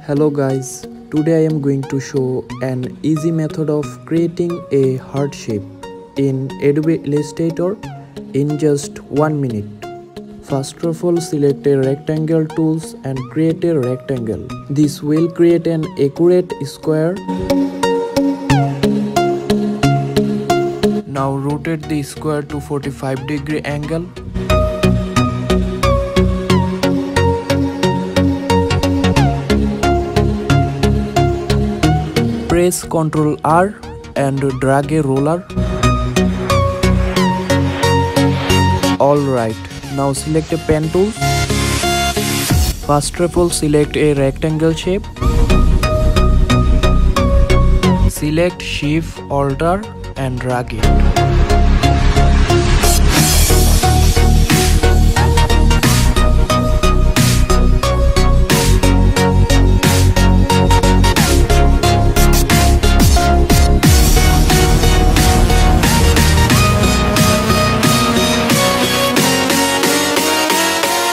Hello guys, today I am going to show an easy method of creating a heart shape in Adobe Illustrator in just 1 minute. First of all, select a rectangle tools and create a rectangle. This will create an accurate square. Now rotate the square to 45-degree angle. Press Ctrl R and drag a roller. Alright, now select a pen tool. First of all, select a rectangle shape. Select Shift Alt and drag it.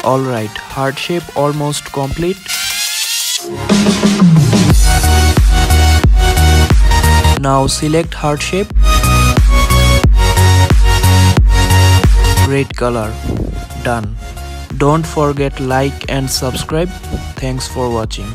Alright, heart shape almost complete. Now select heart shape. Red color. Done. Don't forget like and subscribe. Thanks for watching.